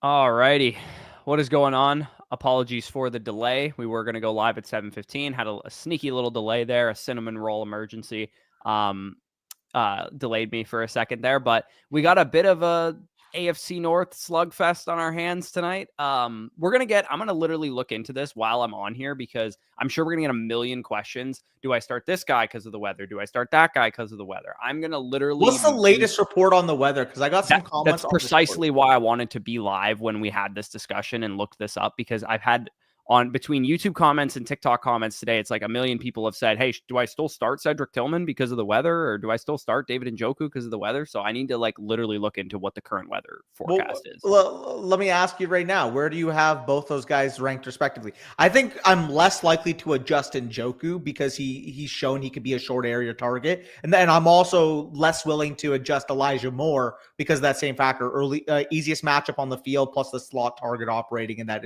All righty. What is going on? Apologies for the delay. We were going to go live at 7:15. Had a sneaky little delay there, a cinnamon roll emergency. Delayed me for a second there, but we got a bit of a AFC North slugfest on our hands tonight. I'm going to literally look into this while I'm on here because I'm sure we're going to get a million questions. Do I start this guy because of the weather? Do I start that guy because of the weather? I'm going to literally. What's the latest report on the weather? Because I got some comments. That's precisely why I wanted to be live when we had this discussion and looked this up, because I've had on between YouTube comments and TikTok comments today, it's like a million people have said, hey, do I still start Cedric Tillman because of the weather? Or do I still start David Njoku because of the weather? So I need to literally look into what the current weather forecast is. Let me ask you right now, where do you have both those guys ranked respectively? I think I'm less likely to adjust Njoku because he's shown he could be a short area target. And then I'm also less willing to adjust Elijah Moore because of that same factor. Easiest matchup on the field plus the slot target operating in that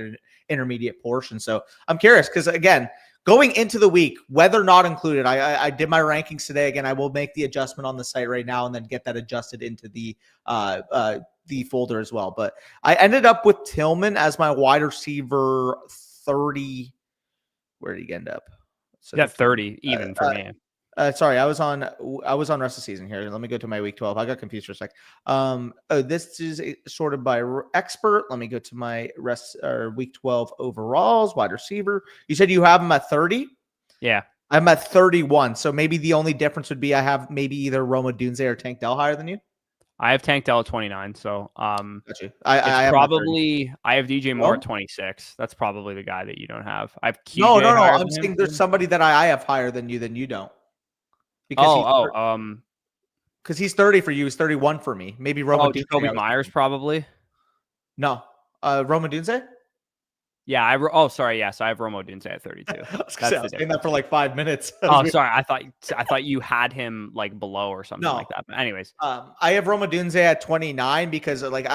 intermediate portion. So I'm curious because, again, going into the week, weather not included, I did my rankings today. Again, I will make the adjustment on the site right now and then get that adjusted into the folder as well. But I ended up with Tillman as my wide receiver 30. Where did he end up? So yeah, 30 even for me. Sorry, I was on rest of season here. Let me go to my week 12. I got confused for a sec. This is sorted by expert. Let me go to my week 12 overalls, wide receiver. You said you have him at 30? Yeah. I'm at 31. So maybe the only difference would be I have maybe either Roma Dunze or Tank Dell higher than you. I have Tank Dell at 29. So gotcha. I have DJ Moore at 26. That's probably the guy that you don't have. I have QJ. No. I'm saying there's somebody that I have higher than you don't. Because because he's 30 for you, he's 31 for me. Maybe Roma Dunze. Jacoby Myers probably. No, Roma Dunze. Yeah, I have Romo Dunze at 32. I was saying that for like 5 minutes. Sorry, I thought you had him like below or something like that. But anyways, I have Roma Dunze at 29 because like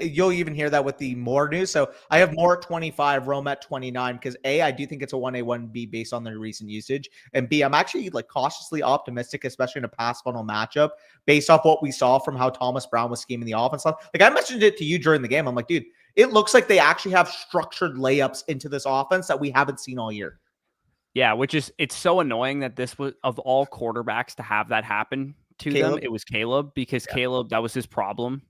you'll even hear that with the Moore news. So I have Moore at 25, Roma at 29 because I do think it's a 1A 1B based on their recent usage, and B, I'm actually like cautiously optimistic, especially in a pass funnel matchup based off what we saw from how Thomas Brown was scheming the offense. Like I mentioned it to you during the game. I'm like, dude, it looks like they actually have structured layups into this offense that we haven't seen all year. Yeah, it's so annoying that this was, of all quarterbacks to have that happen to them, it was Caleb, because Caleb, that was his problem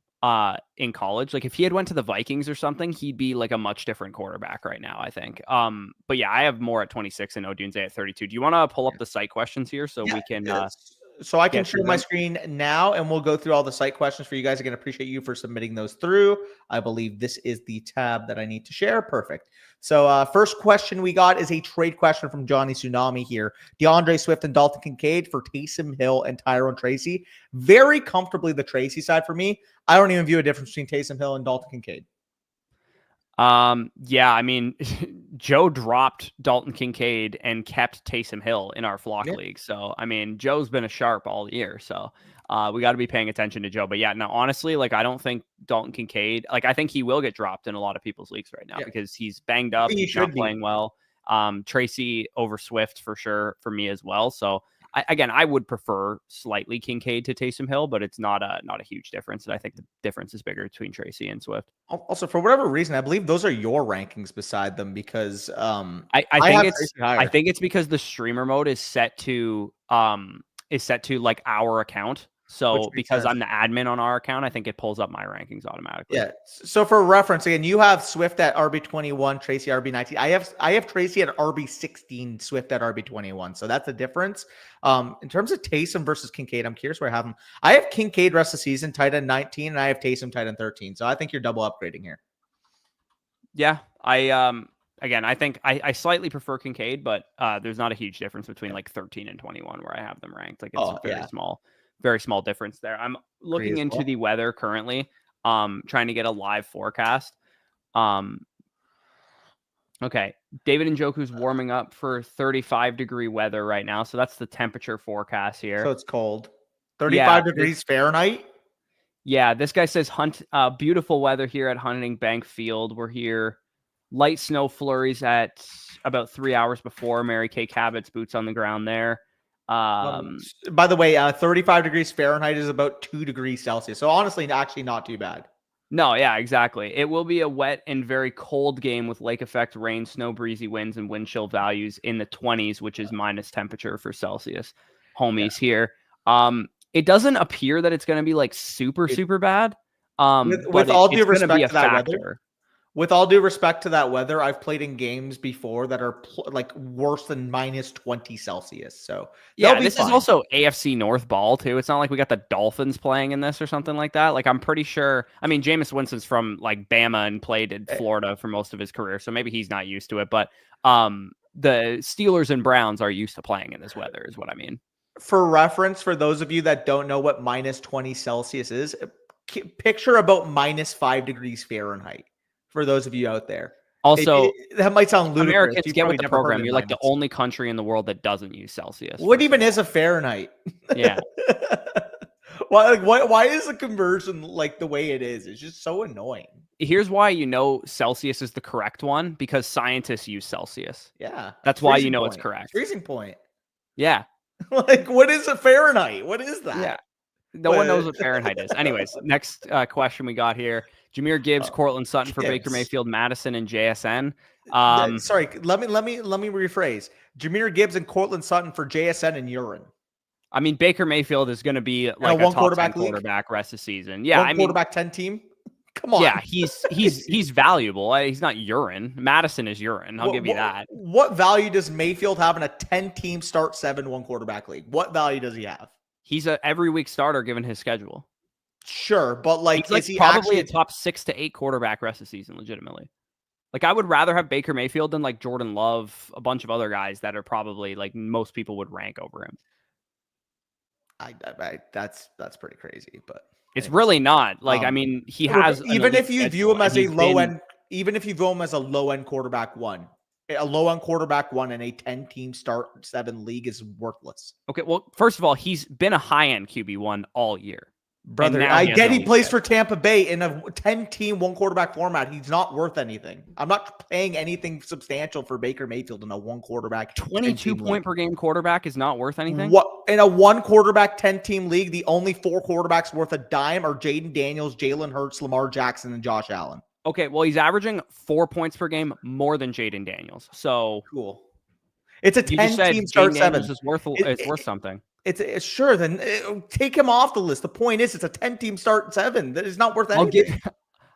in college. Like if he had went to the Vikings or something, he'd be like a much different quarterback right now, I think. But yeah, I have Moore at 26 and Odunze at 32. Do you want to pull up the site questions here so we can So I can share my screen now, and we'll go through all the site questions for you guys. Again, appreciate you for submitting those through. I believe this is the tab that I need to share. Perfect. So first question we got is a trade question from Johnny Tsunami here. DeAndre Swift and Dalton Kincaid for Taysom Hill and Tyrone Tracy. Very comfortably the Tracy side for me. I don't even view a difference between Taysom Hill and Dalton Kincaid. Yeah, I mean, Joe dropped Dalton Kincaid and kept Taysom Hill in our flock league. So, I mean, Joe's been a sharp all year. So, we got to be paying attention to Joe. But yeah, now, honestly, like, I don't think Dalton Kincaid, like, I think he will get dropped in a lot of people's leagues right now because he's banged up. He's not playing well. Tracy over Swift for sure for me as well. So, I would prefer slightly Kincaid to Taysom Hill, but it's not a huge difference. And I think the difference is bigger between Tracy and Swift. Also, for whatever reason, I believe those are your rankings beside them because I think it's because the streamer mode is set to like our account. So because I'm the admin on our account, I think it pulls up my rankings automatically. Yeah. So for reference, again, you have Swift at RB21, Tracy RB19. I have Tracy at RB16, Swift at RB21. So that's the difference. In terms of Taysom versus Kincaid, I'm curious where I have them. I have Kincaid rest of the season, tight end 19, and I have Taysom tight end 13. So I think you're double upgrading here. Yeah. I think I slightly prefer Kincaid, but there's not a huge difference between like 13 and 21 where I have them ranked. Like it's very small difference there. I'm looking into the weather currently, trying to get a live forecast. Okay. David Njoku's warming up for 35-degree weather right now. So that's the temperature forecast here. So it's cold. 35 degrees Fahrenheit. Yeah. This guy says beautiful weather here at Hunting Bank Field. We're here. Light snow flurries at about 3 hours before. Mary Kay Cabot's boots on the ground there. By the way, 35 degrees Fahrenheit is about 2 degrees Celsius. So honestly, actually not too bad. No, yeah, exactly. It will be a wet and very cold game with lake effect rain, snow, breezy winds, and wind chill values in the 20s, which is minus temperature for Celsius. Yeah. Homies here. It doesn't appear that it's going to be like super, It, super bad. with But all due it's going to be respect a to that weather, factor. with all due respect to that weather, I've played in games before that are like worse than minus 20 Celsius. So they'll Yeah, be this is fine. also AFC North ball too. It's not like we got the Dolphins playing in this or something like that. Like I'm pretty sure. I mean, Jameis Winston's from like Bama and played in Eh, Florida for most of his career, so maybe he's not used to it. But the Steelers and Browns are used to playing in this weather, is what I mean. For reference, for those of you that don't know what minus 20 Celsius is, picture about minus 5 degrees Fahrenheit. For those of you out there, Also, that might sound ludicrous. Americans You've get probably with the never heard program. in You're like the minus. only country in the world that doesn't use Celsius. What First of even is all. a Fahrenheit? Yeah. Why is the conversion like the way it is? It's just so annoying. Here's why you know Celsius is the correct one, because scientists use Celsius. Yeah. That's why you Freezing know it's point. correct. Freezing point. Yeah. Like, what is a Fahrenheit? What is that? Yeah. No one knows what Fahrenheit is. Anyways, next question we got here. Jameer Gibbs, Cortland Sutton for Baker Gibbs. Mayfield, Madison, and JSN. Sorry, let me rephrase. Jameer Gibbs and Cortland Sutton for JSN and urine. I mean, Baker Mayfield is going to be like a one top quarterback 10 league? quarterback rest of the season. Yeah, One quarterback 10 team. Come on. Yeah, he's valuable. He's not urine. Madison is urine. I'll give you that. What value does Mayfield have in a 10-team start 7-1 quarterback league? What value does he have? He's a every week starter given his schedule. Sure, but like, he's is he probably actually a top 6 to 8 quarterback rest of the season, legitimately. Like, I would rather have Baker Mayfield than like Jordan Love, a bunch of other guys that are probably like most people would rank over him. That's pretty crazy, but it's really not. Like, I mean, he has even if you view him as a low end, even if you view him as a low end quarterback one, a low end quarterback one in a 10-team start 7 league is worthless. Okay, well, first of all, he's been a high end QB1 all year. Brother, I get he plays for Tampa Bay in a 10-team 1 quarterback format. He's not worth anything. I'm not paying anything substantial for Baker Mayfield in a 1 quarterback 22 point per game quarterback is not worth anything. What in a 1 quarterback 10-team league, the only 4 quarterbacks worth a dime are Jaden Daniels, Jalen Hurts, Lamar Jackson, and Josh Allen. Okay, well, he's averaging 4 points per game more than Jaden Daniels. So cool. It's a 10-team start 7. It's worth something. It's sure. Then take him off the list. The point is, it's a 10-team start 7. That is not worth anything.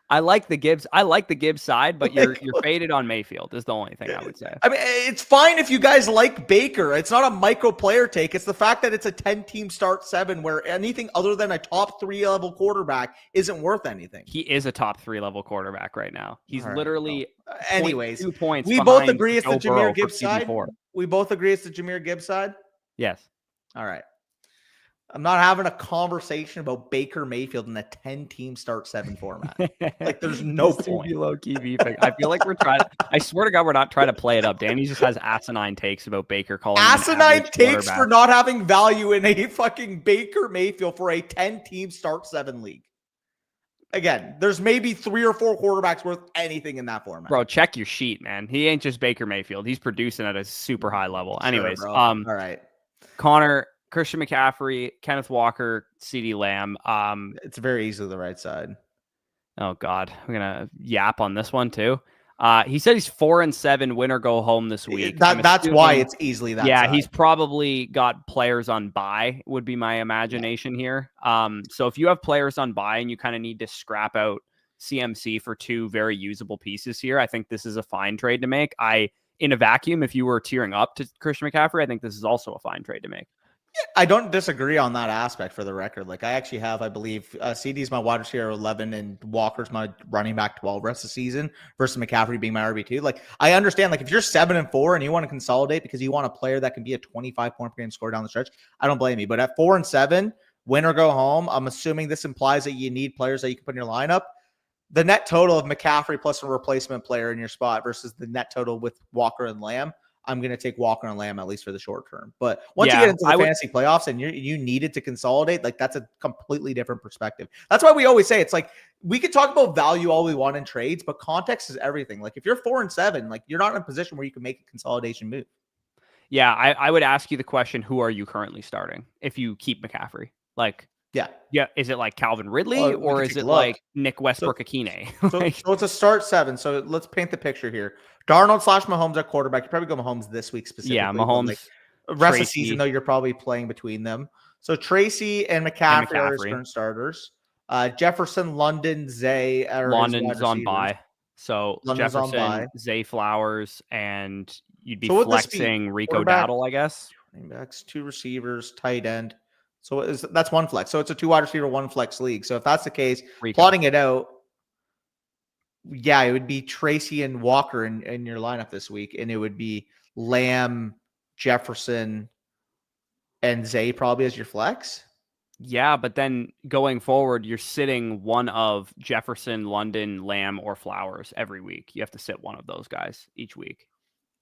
I like the Gibbs. I like the Gibbs side, but you're faded on Mayfield is the only thing I would say. I mean, it's fine if you guys like Baker. It's not a micro player take. It's the fact that it's a 10-team start 7 where anything other than a top 3 level quarterback isn't worth anything. He is a top 3 level quarterback right now. He's literally anyways 2 points. We both agree it's the Jameer Gibbs side. We both agree it's the Jameer Gibbs side. Yes. All right. I'm not having a conversation about Baker Mayfield in a 10-team start 7 format. Like, there's no point. Low-key beefing. I feel like we're trying. I swear to God, we're not trying to play it up. Danny just has asinine takes about Baker calling asinine takes for not having value in a fucking Baker Mayfield for a 10-team start 7 league. Again, there's maybe 3 or 4 quarterbacks worth anything in that format. Bro, check your sheet, man. He ain't just Baker Mayfield. He's producing at a super high level. Anyways, all right. Connor, Christian McCaffrey, Kenneth Walker, CeeDee Lamb. It's very easily the right side. Oh God, I'm gonna yap on this one too. He said he's 4-7, win or go home this week. That's why it's easily that. Yeah, side. He's probably got players on bye. Would be my imagination here. So if you have players on bye and you kind of need to scrap out CMC for 2 very usable pieces here, I think this is a fine trade to make. In a vacuum, if you were tearing up to Christian McCaffrey, I think this is also a fine trade to make. I don't disagree on that aspect for the record. Like, I actually have, I believe, CD's my wide receiver 11 and Walker's my running back 12 rest of the season versus McCaffrey being my RB2. Like, I understand, like, if you're 7-4 and you want to consolidate because you want a player that can be a 25-point per game score down the stretch, I don't blame you. But at 4-7, win or go home, I'm assuming this implies that you need players that you can put in your lineup. The net total of McCaffrey plus a replacement player in your spot versus the net total with Walker and Lamb, I'm going to take Walker and Lamb at least for the short term. But once you get into the fantasy playoffs and you needed to consolidate, like, that's a completely different perspective. That's why we always say it's like we could talk about value all we want in trades, but context is everything. Like, if you're 4-7, like, you're not in a position where you can make a consolidation move. Yeah, I would ask you the question: who are you currently starting if you keep McCaffrey? Like, Yeah. Is it like Calvin Ridley Well, we or could is take a it look. like Nick So, Westbrook-Akine? so, Like, so it's a start 7. So let's paint the picture here. Darnold / Mahomes at quarterback. You probably go Mahomes this week yeah, specifically, but like Mahomes, rest of the season, Tracy, though, you're probably playing between them. So Tracy and and McCaffrey are his McCaffrey. current starters. Jefferson, London, Zay are his wide London's on receivers. bye. So London's on Jefferson, bye. Zay Flowers, and you'd be So would this be flexing Rico quarterback, Dowdle, I guess. running backs, 2 receivers, tight end? So that's one flex. So it's a 2 wide receiver, 1 flex league. So if that's the case, Rico. plotting it out, yeah, it would be Tracy and Walker in your lineup this week, and it would be Lamb, Jefferson, and Zay probably as your flex. Yeah, but then going forward, you're sitting one of Jefferson, London, Lamb, or Flowers every week. You have to sit one of those guys each week.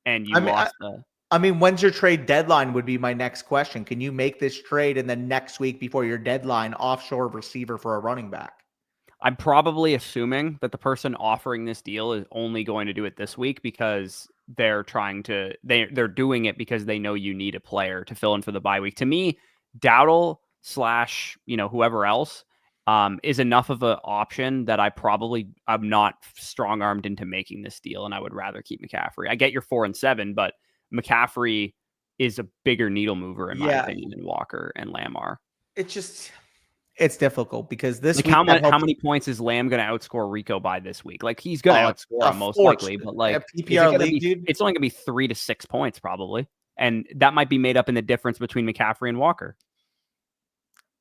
And you lost the. I mean, when's your trade deadline would be my next question. Can you make this trade and then next week before your deadline offshore receiver for a running back? I'm probably assuming that the person offering this deal is only going to do it this week because they're doing it because they know you need a player to fill in for the bye week. To me, Dowdle / whoever else is enough of an option that I'm not strong armed into making this deal, and I would rather keep McCaffrey. I get your 4 and 7, but McCaffrey is a bigger needle mover in my opinion than Walker and Lamb are. It's difficult because this week how many points is Lamb going to outscore Rico by this week? Like he's going to outscore him most likely, but like PPR league, dude, it's only going to be 3 to 6 points probably, and that might be made up in the difference between McCaffrey and Walker.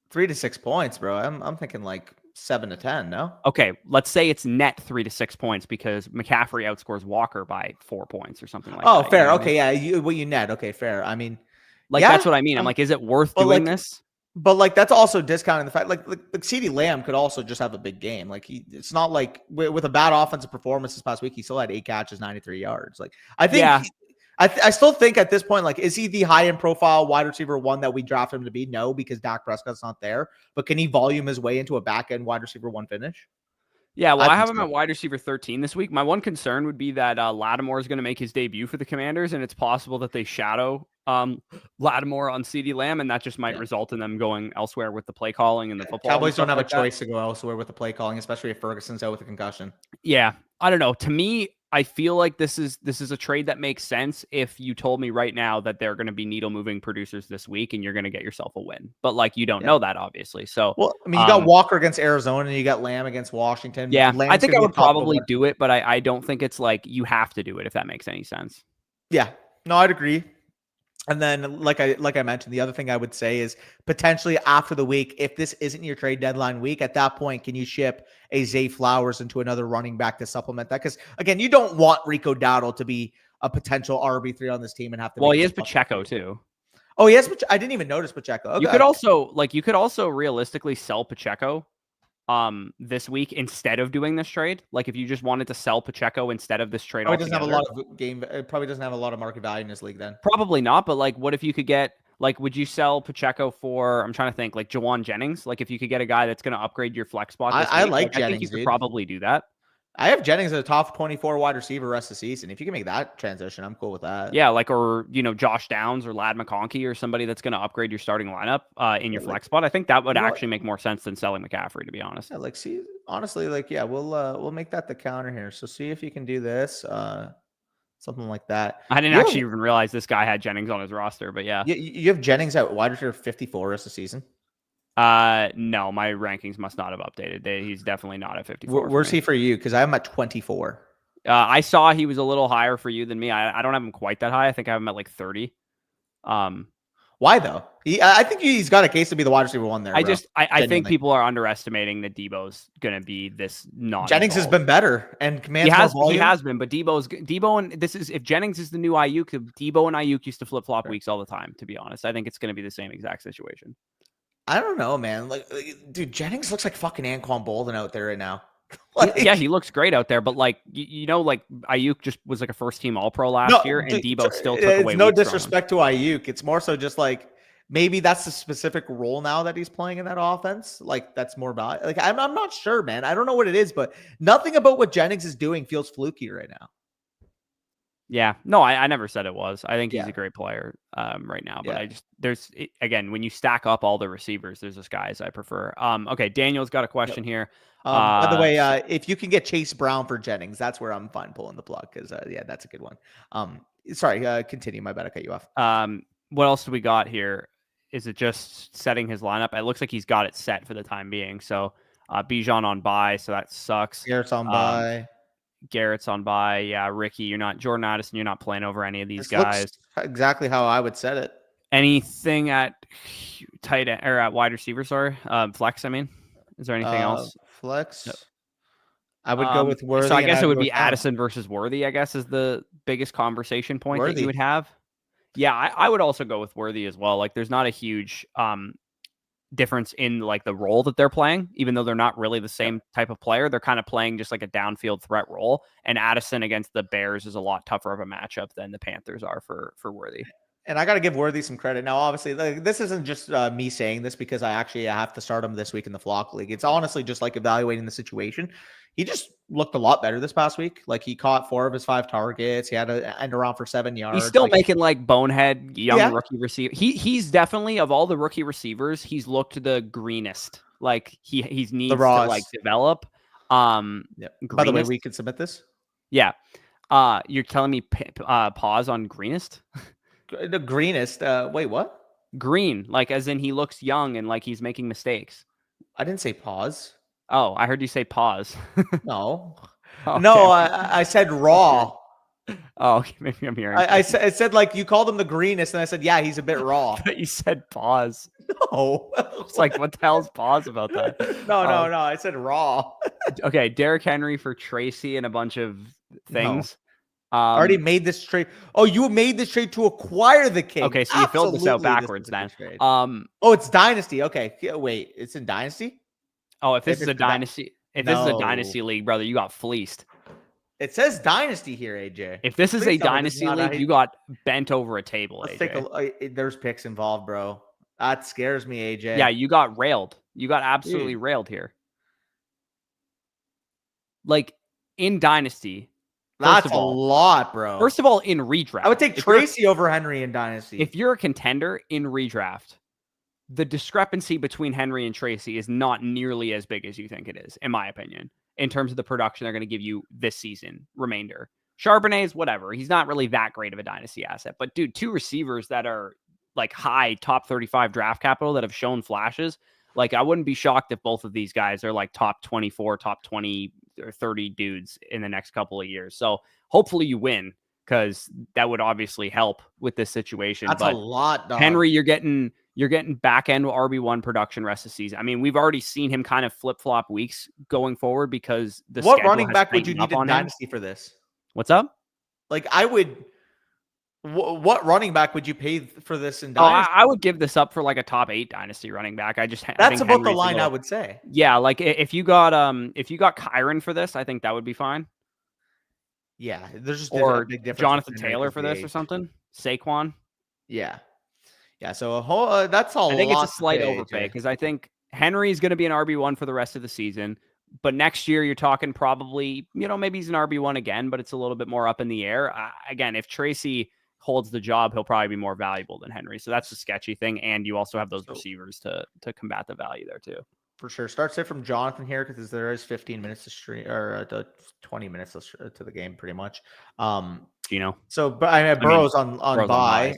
3 to 6 points, bro. I'm thinking like 7 to 10. No. Okay, let's say it's net 3 to 6 points because McCaffrey outscores Walker by 4 points or something like that. Oh, fair. Okay, yeah. What you net? Okay, fair. I mean, that's what I mean. I'm like, is it worth doing this? But like that's also discounting the fact like CeeDee Lamb could also just have a big game. Like it's not like with a bad offensive performance this past week, he still had 8 catches, 93 yards. Like I think I still think at this point, like, is he the high end profile wide receiver 1 that we drafted him to be? No, because Dak Prescott's not there. But can he volume his way into a back end wide receiver 1 finish? Yeah, well, I have him at wide receiver 13 this week. My one concern would be that Lattimore is going to make his debut for the Commanders, and it's possible that they shadow Lattimore on CeeDee Lamb, and that just might result in them going elsewhere with the play calling and the football. Cowboys don't have a choice to go elsewhere with the play calling, especially if Ferguson's out with a concussion. Yeah, I don't know. To me, I feel like this is a trade that makes sense if you told me right now that they're going to be needle moving producers this week and you're going to get yourself a win. But like you don't know that obviously. So well, I mean, you got Walker against Arizona and you got Lamb against Washington. Yeah, Lamb's I think I would probably do it, but I don't think it's like you have to do it if that makes any sense. Yeah, no, I'd agree. And then, like I mentioned, the other thing I would say is potentially after the week, if this isn't your trade deadline week, at that point, can you ship a Zay Flowers into another running back to supplement that? Because again, you don't want Rico Dowdle to be a potential RB3 on this team and have to. Well, he has Pacheco too. Oh, yes, I didn't even notice Pacheco. Okay. You could also realistically sell Pacheco this week instead of doing this trade. Like if you just wanted to sell Pacheco instead of this trade, it doesn't have a lot of game. It probably doesn't have a lot of market value in this league then. Probably not, but like what if you could get like would you sell Pacheco for I'm trying to think like Jawan Jennings? Like if you could get a guy that's going to upgrade your flex spot this week, I like Jennings, I think you could probably do that. I have Jennings as a top 24 wide receiver rest of the season. If you can make that transition, I'm cool with that. Yeah, like or Josh Downs or Ladd McConkey or somebody that's going to upgrade your starting lineup in your flex spot. I think that would actually make more sense than selling McCaffrey, to be honest. Yeah, like honestly, like we'll make that the counter here. So see if you can do this, something like that. I didn't actually even realize this guy had Jennings on his roster, but yeah. You have Jennings at wide receiver 54 rest of the season. No, my rankings must not have updated. He's definitely not at 54. Where's he for you? Because I have him at 24. I saw he was a little higher for you than me. I don't have him quite that high. I think I have him at like 30. Why though? I think he's got a case to be the wide receiver 1 there. I think people are underestimating that Debo's gonna be this not. Jennings has been better and commands he has been, but Debo and this is if Jennings is the new Ayuk, Debo and Ayuk used to flip flop weeks all the time. To be honest, I think it's gonna be the same exact situation. I don't know, man. Like, dude, Jennings looks like fucking Anquan Bolden out there right now. Yeah, he looks great out there, but like like Ayuk just was like a first team All Pro last year, and Debo still took away. It's no disrespect to Ayuk. It's more so just like maybe that's the specific role now that he's playing in that offense. Like that's more about like I'm not sure, man. I don't know what it is, but nothing about what Jennings is doing feels fluky right now. Yeah, no, I never said it was. I think he's Yeah. a great player right now, but Yeah. again, when you stack up all the receivers, there's just guys I prefer. Okay, Daniel's got a Yep. question here. By the way, So, if you can get Chase Brown for Jennings, that's where I'm fine pulling the plug because yeah, that's a good one. Sorry, continue. My bad, I cut you off. what else do we got here? Is it just setting his lineup? It looks like he's got it set for the time being. So Bijan on bye, so that sucks. Garrett's on Um, by. Garrett's on bye. Yeah, Ricky, you're not Jordan Addison. You're not playing over any of these This looks guys. exactly how I would set it. Anything at tight end or at wide receiver? Sorry, flex. I mean, is there anything else? Flex. No. I would go with Worthy. So I guess and it I'd would go be Talent. Addison versus Worthy. I guess is the biggest conversation point that Worthy. you would have. Yeah, I would also go with Worthy as well. Like, there's not a huge difference in like the role that they're playing, even though they're not really the same type of player. They're kind of playing just like a downfield threat role. And Addison against the Bears is a lot tougher of a matchup than the Panthers are for Worthy. And I got to give Worthy some credit. Now, obviously, like, this isn't just me saying this because I actually have to start him this week in the Flock League. It's honestly just like evaluating the situation. He just looked a lot better this past week. Like, he caught 4 of his 5 targets. He had to end around for 7 yards. He's still making like bonehead young rookie receiver. He's definitely, of all the rookie receivers, he's looked the greenest. Like he's needs to like develop. By the way, we could submit this. Yeah. You're telling me pause on greenest? The greenest. Wait, what? Green, like as in he looks young and like he's making mistakes. I didn't say pause. Oh, I heard you say pause. No. Okay. No, I said raw. Oh, okay. Maybe I'm hearing. I said like you called him the greenest, and I said, yeah, he's a bit raw. But you said pause. No. It's like, what the hell's pause about that? No. I said raw. Okay, Derrick Henry for Tracy and a bunch of things. No. Already made this trade. Oh, you made this trade to acquire the king. Okay, so you filled this out backwards then. Oh, it's Dynasty. Okay, wait, it's in Dynasty. Oh, if this is a Dynasty, this is a Dynasty league, brother, you got fleeced. It says Dynasty here, AJ. If this is a Dynasty league, you got bent over a table, Let's AJ. There's picks involved, bro. That scares me, AJ. Yeah, you got railed. You got absolutely railed here. Like, in Dynasty. That's a lot, bro. First of all, in redraft. I would take Tracy over Henry in Dynasty. If you're a contender in redraft, the discrepancy between Henry and Tracy is not nearly as big as you think it is, in my opinion, in terms of the production they're going to give you this season, remainder. Charbonnet's whatever. He's not really that great of a Dynasty asset. But, dude, 2 receivers that are, like, high top 35 draft capital that have shown flashes. Like, I wouldn't be shocked if both of these guys are, like, top 24, top 20 or 30 dudes in the next couple of years. So hopefully you win, because that would obviously help with this situation. That's a lot, dog. Henry, you're getting back end RB1 production rest of the season. I mean, we've already seen him kind of flip flop weeks going forward because what running back would you need in Dynasty for this? What's up? Like, I would. What running back would you pay for this in Dynasty? I would give this up for like a top 8 Dynasty running back. That's about Henry's the line I would say. Yeah, like if you got Kyron for this, I think that would be fine. Yeah, there's just or a big difference. Jonathan Taylor for this or something. Saquon. Yeah. So that's all. I think it's a slight overpay because I think Henry is going to be an RB1 for the rest of the season. But next year, you're talking probably, maybe he's an RB1 again, but it's a little bit more up in the air. Again, if Tracy holds the job, he'll probably be more valuable than Henry. So that's a sketchy thing. And you also have those receivers to combat the value there too. For sure. Start sit from Jonathan here because there is 15 minutes to stream or 20 minutes to the game pretty much. Gino. So, but I have Burrow's on bye.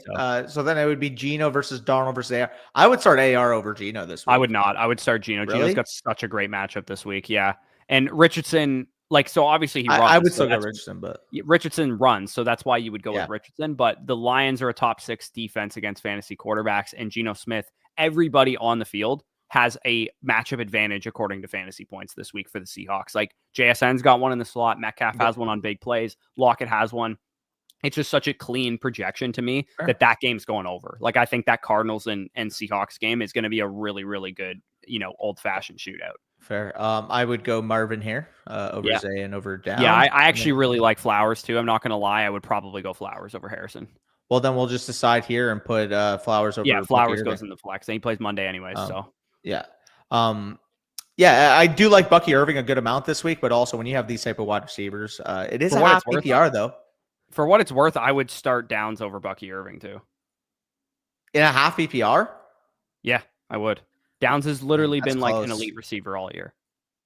So then it would be Gino versus Darnold versus AR. I would start AR over Gino this week. I would not. I would start Gino. Really? Gino's got such a great matchup this week. Yeah. And Richardson, so obviously he runs. I would still go Richardson, but Richardson runs. So that's why you would go with Richardson. But the Lions are a top 6 defense against fantasy quarterbacks. And Geno Smith, everybody on the field has a matchup advantage according to fantasy points this week for the Seahawks. Like JSN's got one in the slot. Metcalf has one on big plays. Lockett has one. It's just such a clean projection to me that game's going over. Like, I think that Cardinals and Seahawks game is going to be a really, really good, old-fashioned shootout. Fair. I would go Marvin here over Zay and over Down. Yeah, I actually really like Flowers too. I'm not going to lie. I would probably go Flowers over Harrison. Well, then we'll just decide here and put Flowers over. Yeah, Flowers goes in the flex. And he plays Monday anyways, so. Yeah. I do like Bucky Irving a good amount this week, but also when you have these type of wide receivers, it is a half PPR though. For what it's worth, I would start Downs over Bucky Irving too. In a half PPR? Yeah, I would. Downs has literally That's been like an close. elite receiver all year.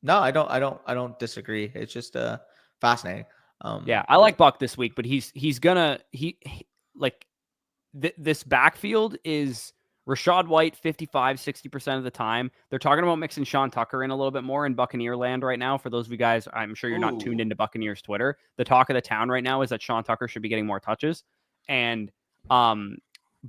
No, I don't disagree. It's just fascinating. Yeah, I like Buck this week, but he's gonna like this backfield is Rachaad White 55-60% of the time. They're talking about mixing Sean Tucker in a little bit more in Buccaneer land right now. For those of you guys, I'm sure you're not tuned into Buccaneers Twitter. The talk of the town right now is that Sean Tucker should be getting more touches, and which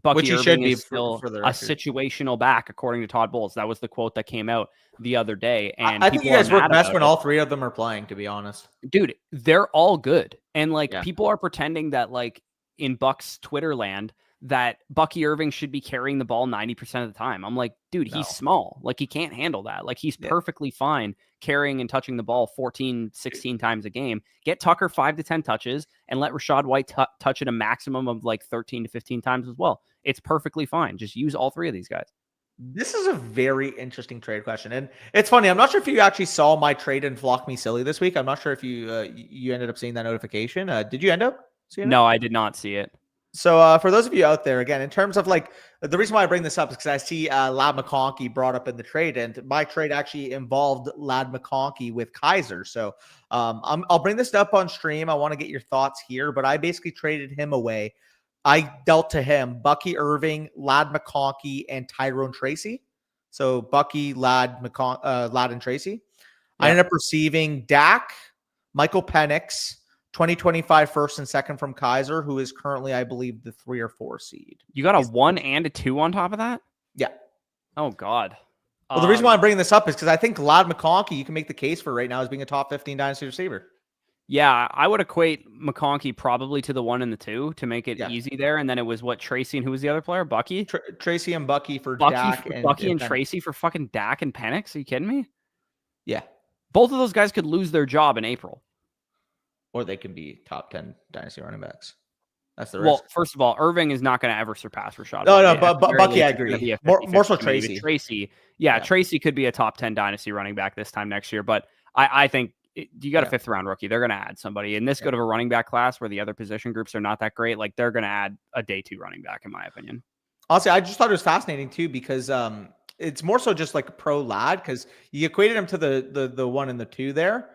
Bucky he Irving should be is still for the a record. situational back, according to Todd Bowles. That was the quote that came out the other day, and I think you people are guys work mad best about when it. all three of them are playing, to be honest. Dude, they're all good. And like Yeah. people are pretending that like in Buck's Twitter land that Bucky Irving should be carrying the ball 90% of the time. I'm like, dude, he's small. Like he can't handle that. Like he's perfectly fine carrying and touching the ball 14, 16 times a game. Get Tucker 5 to 10 touches and let Rachaad White touch it a maximum of like 13 to 15 times as well. It's perfectly fine. Just use all three of these guys. This is a very interesting trade question, and it's funny. I'm not sure if you actually saw my trade in Flock Me Silly this week. I'm not sure if you ended up seeing that notification. Did you end up seeing it? No, I did not see it. So for those of you out there, again, in terms of like the reason why I bring this up is because I see Lad McConkey brought up in the trade, and my trade actually involved Lad McConkey with Kaiser. So I'll bring this up on stream. I want to get your thoughts here, but I basically traded him away. I dealt to him Bucky Irving, Lad McConkey, and Tyrone Tracy. So Bucky, Lad, Lad, and Tracy. Yep. I ended up receiving Dak, Michael Penix, 2025 first and second from Kaiser, who is currently, I believe, the 3 or 4 seed. You got a 1 and a 2 on top of that? Yeah. Oh, God. Well, the reason why I'm bringing this up is because I think Lad McConkey, you can make the case for right now as being a top 15 dynasty receiver. Yeah, I would equate McConkey probably to the 1 and the 2 to make it easy there. And then it was what, Tracy and who was the other player? Bucky? Tracy and Bucky for Dak. Bucky and Tracy for fucking Dak and Penix? Are you kidding me? Yeah. Both of those guys could lose their job in April. Or they can be top 10 dynasty running backs. That's the risk. Well, first of all, Irving is not going to ever surpass Rachaad. No, but Bucky, I agree. More so Tracy. Tracy. Yeah, Tracy could be a top 10 dynasty running back this time next year. But I think you got a 5th round rookie. They're going to add somebody in this good of a running back class where the other position groups are not that great. Like they're going to add a day 2 running back, in my opinion. Honestly, I just thought it was fascinating too, because it's more so just like pro Lad, because you equated him to the 1 and the 2 there.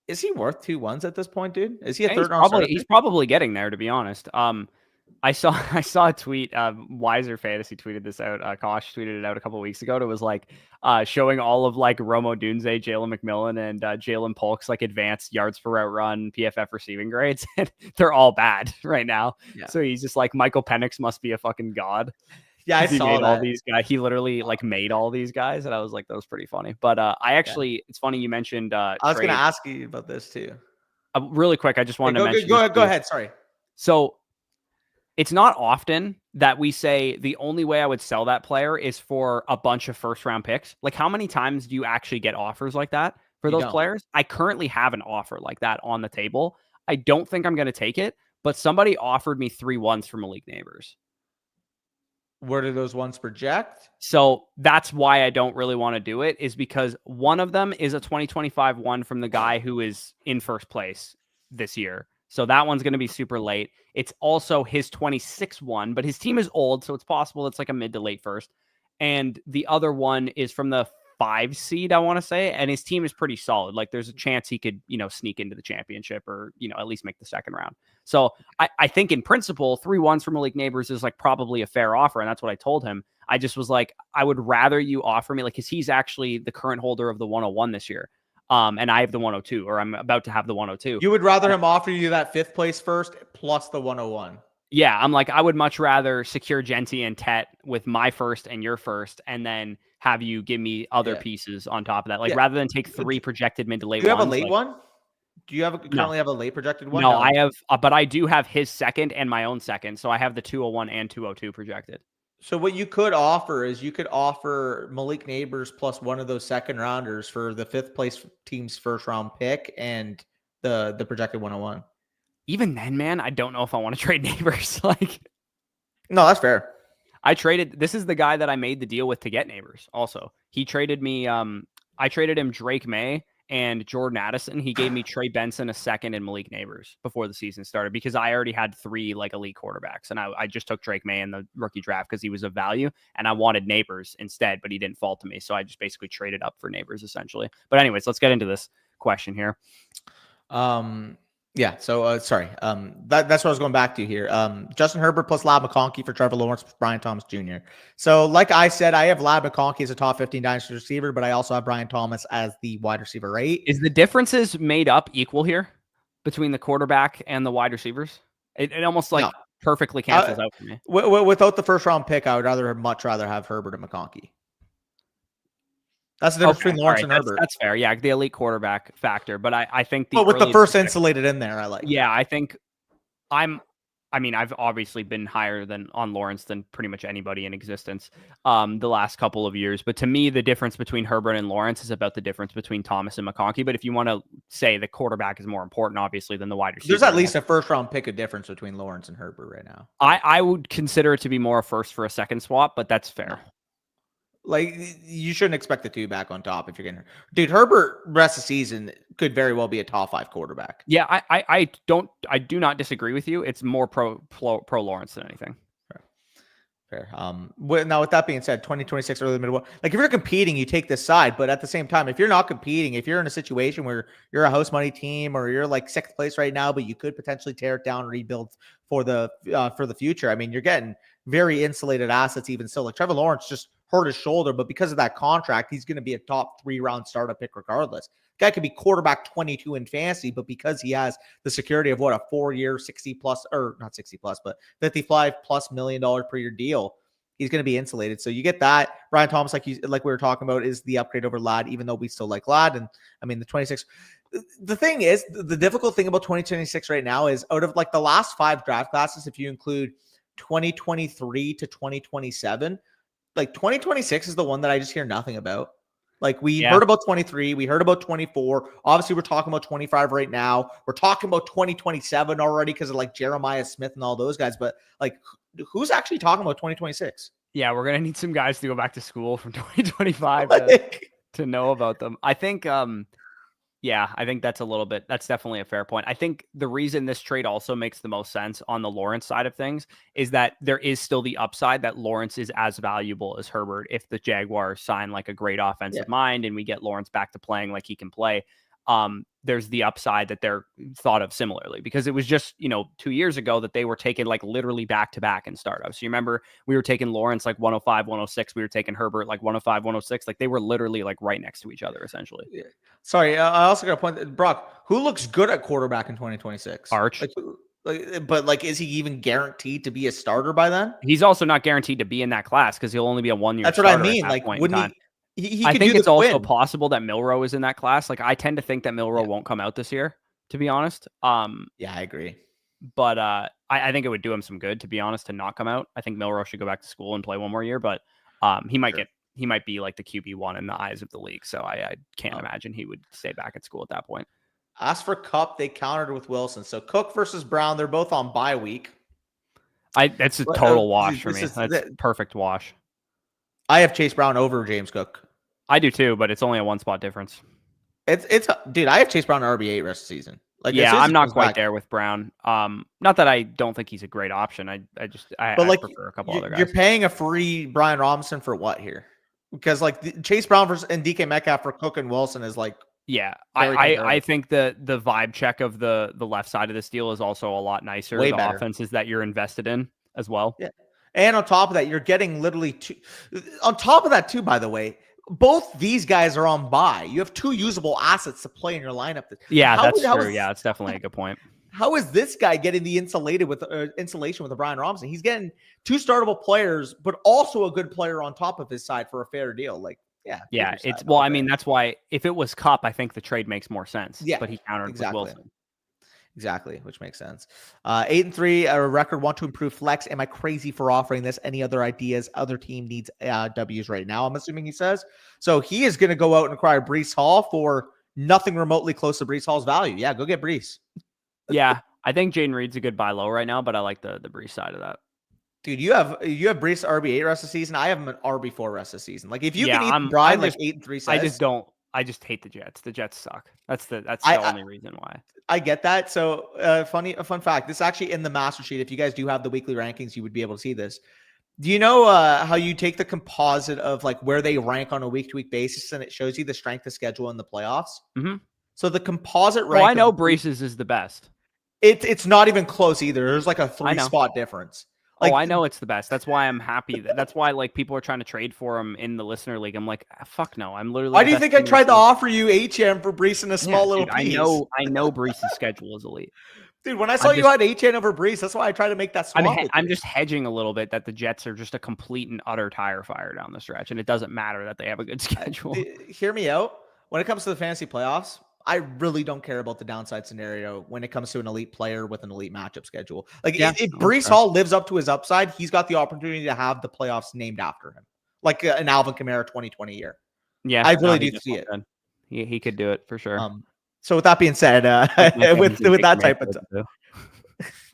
Is he worth 2 1s at this point, dude? Is he a third round starter? He's probably getting there, to be honest. I saw a tweet. Wiser Fantasy tweeted this out. Kosh tweeted it out a couple of weeks ago. It was like showing all of like Romo Dunze, Jalen McMillan, and Jalen Polk's like advanced yards per route run, PFF receiving grades, and they're all bad right now. Yeah. So he's just like Michael Penix must be a fucking god. Yeah, I saw that. All these guys. He literally like made all these guys, and I was like, that was pretty funny. But I actually, it's funny you mentioned. I was going to ask you about this too. Really quick, I just wanted to mention. Go ahead. Sorry. So it's not often that we say the only way I would sell that player is for a bunch of 1st round picks. Like how many times do you actually get offers like that for those players? I currently have an offer like that on the table. I don't think I'm going to take it, but somebody offered me 3 1s for Malik Neighbors. Where do those ones project? So that's why I don't really want to do it, is because one of them is a 2025 one from the guy who is in 1st place this year. So that one's going to be super late. It's also his 26 one, but his team is old, so it's possible it's like a mid to late 1st. And the other one is from the 5 seed, I want to say, and his team is pretty solid. Like there's a chance he could, sneak into the championship or, at least make the 2nd round. So I think in principle, 3 1s from Malik Neighbors is like probably a fair offer. And that's what I told him. I just was like, I would rather you offer me, like, because he's actually the current holder of the 101 this year. And I have the 102, or I'm about to have the 102. You would rather him offer you that 5th place first plus the 101. Yeah, I'm like, I would much rather secure Genty and Tet with my 1st and your 1st, and then have you give me other pieces on top of that. Like rather than take 3 projected mid to late. Do you have a late one? Do you currently have a late projected one? No, I have, but I do have his 2nd and my own 2nd. So I have the 201 and 202 projected. So what you could offer is you could offer Malik Neighbors plus one of those 2nd rounders for the 5th place team's 1st round pick and the projected 101. Even then, man, I don't know if I want to trade Neighbors. Like, no, that's fair. This is the guy that I made the deal with to get Neighbors. Also, he traded me. I traded him Drake May and Jordan Addison, he gave me Trey Benson a second and Malik Neighbors before the season started because I already had 3 like elite quarterbacks, and I just took Drake May in the rookie draft because he was of value, and I wanted Neighbors instead, but he didn't fall to me, so I just basically traded up for Neighbors essentially. But anyways, let's get into this question here. Yeah. So, sorry. That's what I was going back to here. Justin Herbert plus Lab McConkey for Trevor Lawrence with Brian Thomas Jr. So, like I said, I have Lab McConkey as a top 15 dynasty receiver, but I also have Brian Thomas as the wide receiver 8. Is the differences made up equal here between the quarterback and the wide receivers? It almost like perfectly cancels out for me. Without the first round pick, I would much rather have Herbert and McConkey. That's the difference between Lawrence and Herbert. That's fair. Yeah, the elite quarterback factor. But I think with the first insulated in there, I like. Yeah, I think I've obviously been higher on Lawrence than pretty much anybody in existence the last couple of years. But to me, the difference between Herbert and Lawrence is about the difference between Thomas and McConkey. But if you want to say the quarterback is more important, obviously, than the wide receiver. There's at least a first round pick of difference between Lawrence and Herbert right now. I would consider it to be more a first for a second swap, but that's fair. No. Like, you shouldn't expect the 2 back on top if you're getting dude. Herbert rest of the season could very well be a top 5 quarterback. Yeah, I do not disagree with you. It's more pro Lawrence than anything. Fair. Now with that being said, 2026 early middle, like if you're competing, you take this side. But at the same time, if you're not competing, if you're in a situation where you're a house money team or you're like 6th place right now, but you could potentially tear it down, rebuild for the future. I mean, you're getting very insulated assets even still. Like Trevor Lawrence just hurt his shoulder, but because of that contract, he's going to be a top 3 round startup pick regardless. Guy could be quarterback 22 in fantasy, but because he has the security of a 4-year, 60 plus, or not 60 plus, but $55+ million per year deal, he's going to be insulated. So you get that. Brian Thomas, like we were talking about, is the upgrade over Ladd, even though we still like Ladd. And I mean, the 26. The thing is, the difficult thing about 2026 right now is out of like the last 5 draft classes, if you include 2023 to 2027, like 2026 is the one that I just hear nothing about. Like we heard about 23, we heard about 24. Obviously, we're talking about 25 right now. We're talking about 2027 already because of like Jeremiah Smith and all those guys. But like, who's actually talking about 2026? Yeah, we're gonna need some guys to go back to school from 2025 to know about them. I think I think that's definitely a fair point. I think the reason this trade also makes the most sense on the Lawrence side of things is that there is still the upside that Lawrence is as valuable as Herbert if the Jaguars sign like a great offensive mind and we get Lawrence back to playing like he can play. There's the upside that they're thought of similarly because it was just, 2 years ago that they were taken like literally back to back in startups. You remember we were taking Lawrence like 105, 106. We were taking Herbert like 105, 106. Like they were literally like right next to each other essentially. Yeah. Sorry. I also got a point that Brock, who looks good at quarterback in 2026? Arch. But is he even guaranteed to be a starter by then? He's also not guaranteed to be in that class because he'll only be a 1 year. That's what I mean. Like, wouldn't he I think it's also possible that Milroe is in that class. Like I tend to think that Milroe won't come out this year, to be honest. Yeah, I agree. But I think it would do him some good, to be honest, to not come out. I think Milroe should go back to school and play 1 more year, but he might be like the QB1 in the eyes of the league. So I can't imagine he would stay back at school at that point. As for Kupp, they countered with Wilson. So Cook versus Brown, they're both on bye week. That's a total wash for me. That's perfect wash. I have Chase Brown over James Cook. I do too, but it's only a 1 spot difference. Dude, I have Chase Brown RB8 rest of the season. Like, yeah, I'm not quite there with Brown. Not that I don't think he's a great option. I prefer a couple other guys. You're paying a free Brian Robinson for what here? Because like Chase Brown and DK Metcalf for Cook and Wilson is like. Yeah, I think the vibe check of the left side of this deal is also a lot nicer. Way the better. Offenses that you're invested in as well. Yeah, and on top of that, you're getting literally two. On top of that, too, by the way. Both these guys are on bye. You have 2 usable assets to play in your lineup. Yeah, that's true. Yeah, it's definitely a good point. How is this guy getting the insulation with the Brian Robinson? He's getting 2 startable players, but also a good player on top of his side for a fair deal. Like, yeah, it's well. I mean, that's why if it was Kupp, I think the trade makes more sense. Yeah, but he countered with Wilson. Exactly, which makes sense. 8-3, a record. Want to improve flex? Am I crazy for offering this? Any other ideas? Other team needs W's right now, I'm assuming he says. So he is going to go out and acquire Breece Hall for nothing remotely close to Breece Hall's value. Yeah, go get Breece. Yeah, I think Jaden Reed's a good buy low right now, but I like the Breece side of that. Dude, you have Breece RB8 rest of the season. I have him an RB4 rest of the season. Like if you can even ride like 8-3 says. I just don't. I just hate the Jets. The Jets suck. That's the I only reason why. I get that. So a fun fact. This is actually in the master sheet. If you guys do have the weekly rankings, you would be able to see this. Do you know how you take the composite of like where they rank on a week-to-week basis, and it shows you the strength of schedule in the playoffs? Mm-hmm. So the composite Oh, rank. I know Brees's is the best. It's not even close either. There's like a 3-spot difference. Like, I know it's the best. That's why I'm happy. That's why like people are trying to trade for him in the listener league. I'm like, fuck no. I'm literally. Why do you think I tried to offer you HM for Brees in a small little dude, piece? I know Brees's schedule is elite. Dude, when I saw you had HN over Brees, that's why I tried to make that swap. I'm just hedging a little bit that the Jets are just a complete and utter tire fire down the stretch, and it doesn't matter that they have a good schedule. Hear me out. When it comes to the fantasy playoffs, I really don't care about the downside scenario when it comes to an elite player with an elite matchup schedule. Like, if Brees Hall lives up to his upside, he's got the opportunity to have the playoffs named after him, like an Alvin Kamara 2020 year. Yeah, I really do see it. He could do it for sure. So with that being said, with that type of stuff.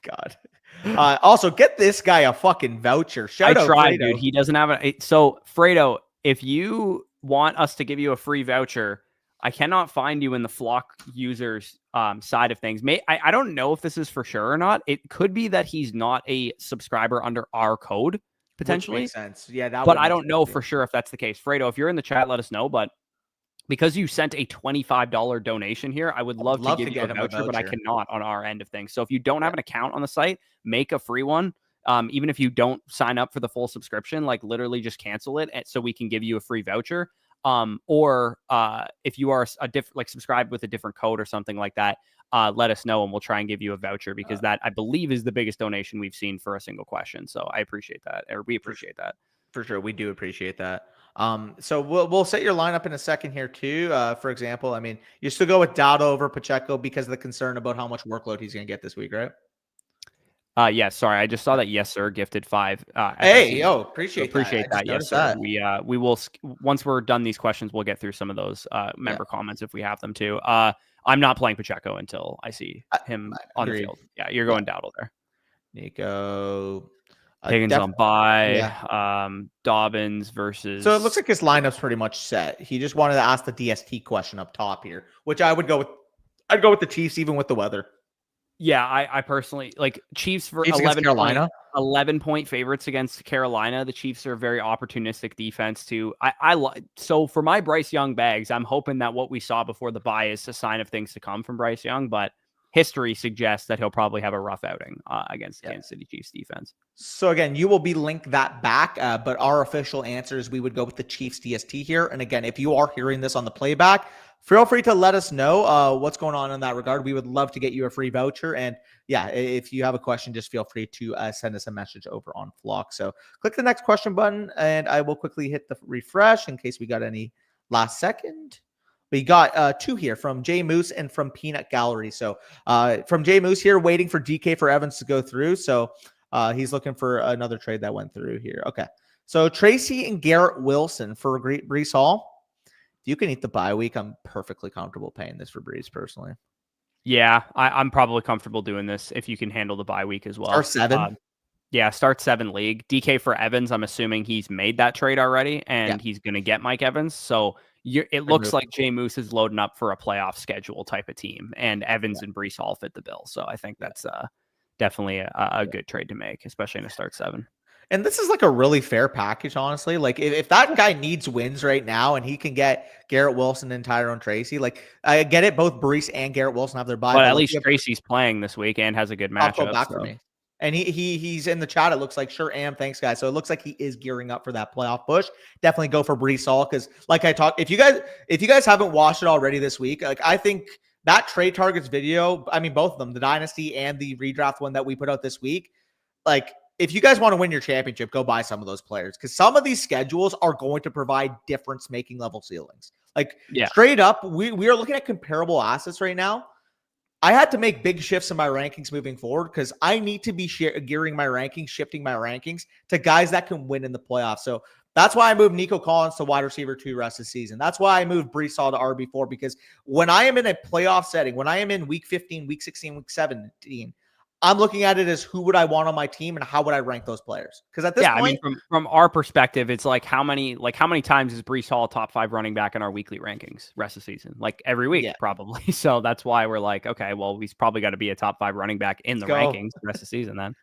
God. Also, get this guy a fucking voucher. Shout out, I tried, Fredo. dude. He doesn't have a. So, Fredo, if you want us to give you a free voucher, I cannot find you in the Flock users side of things. I don't know if this is for sure or not. It could be that he's not a subscriber under our code, potentially. Which makes sense. Yeah, but I don't know for sure if that's the case. Fredo, if you're in the chat, let us know. But because you sent a $25 donation here, I would love to give you a voucher, but I cannot on our end of things. So if you don't have an account on the site, make a free one. Even if you don't sign up for the full subscription, like literally just cancel it so we can give you a free voucher. Or if you are like subscribed with a different code or something like that, let us know and we'll try and give you a voucher because that I believe is the biggest donation we've seen for a single question. So I appreciate that, or we appreciate that. For sure. We do appreciate that. So we'll set your lineup in a second here too. For example, I mean, you still go with Dowd over Pacheco because of the concern about how much workload he's going to get this week, right? Yeah, sorry. I just saw that Yes Sir gifted 5. Hey, appreciate that. Yes, sir. We will once we're done these questions, we'll get through some of those member comments if we have them too. I'm not playing Pacheco until I see him on the field. Yeah, you're going Dowdle there. Nico Higgins on bye. Dobbins versus. So it looks like his lineup's pretty much set. He just wanted to ask the DST question up top here, which I would go with. I'd go with the Chiefs even with the weather. Yeah, I personally like Chiefs for 11-point favorites against Carolina. The Chiefs are a very opportunistic defense too. So for my Bryce Young bags, I'm hoping that what we saw before the bye is a sign of things to come from Bryce Young, but history suggests that he'll probably have a rough outing against Kansas City Chiefs defense. So again, you will be linked that back, but our official answers, we would go with the Chiefs DST here. And again, if you are hearing this on the playback, feel free to let us know what's going on in that regard. We would love to get you a free voucher. And yeah, if you have a question, just feel free to send us a message over on Flock. So click the next question button and I will quickly hit the refresh in case we got any last second. We got 2 here from Jay Moose and from Peanut Gallery. So from Jay Moose here, waiting for DK for Evans to go through. So he's looking for another trade that went through here. Okay. So Tracy and Garrett Wilson for Brees Hall. You can eat the bye week. I'm perfectly comfortable paying this for Brees personally. Yeah, I'm probably comfortable doing this if you can handle the bye week as well. Start 7. Yeah, start 7 league. DK for Evans, I'm assuming he's made that trade already, and he's going to get Mike Evans. So it looks like Jay Moose is loading up for a playoff schedule type of team, and Evans and Brees all fit the bill. So I think that's definitely a good trade to make, especially in a start 7. And this is like a really fair package, honestly. Like if that guy needs wins right now and he can get Garrett Wilson and Tyrone Tracy, like I get it. Both Brees and Garrett Wilson have their bye. But at least Tracy's playing this week and has a good matchup. Back for me. And he's in the chat. It looks like sure am. Thanks, guys. So it looks like he is gearing up for that playoff push. Definitely go for Brees Hall because, like I talked, if you guys haven't watched it already this week, like I think that trade targets video. I mean, both of them, the Dynasty and the redraft one that we put out this week, like. If you guys want to win your championship, go buy some of those players because some of these schedules are going to provide difference-making level ceilings. Like straight up, we are looking at comparable assets right now. I had to make big shifts in my rankings moving forward because I need to be gearing my rankings, shifting my rankings to guys that can win in the playoffs. So that's why I moved Nico Collins to wide receiver 2 rest of the season. That's why I moved Brees Hall to RB4 because when I am in a playoff setting, when I am in week 15, week 16, week 17, I'm looking at it as who would I want on my team and how would I rank those players? Because at this point, I mean, from our perspective, it's like how many times is Breece Hall top 5 running back in our weekly rankings rest of the season? Like every week, yeah. probably. So that's why we're like, okay, well, he's probably got to be a top 5 running back in the rankings the rest of the season then.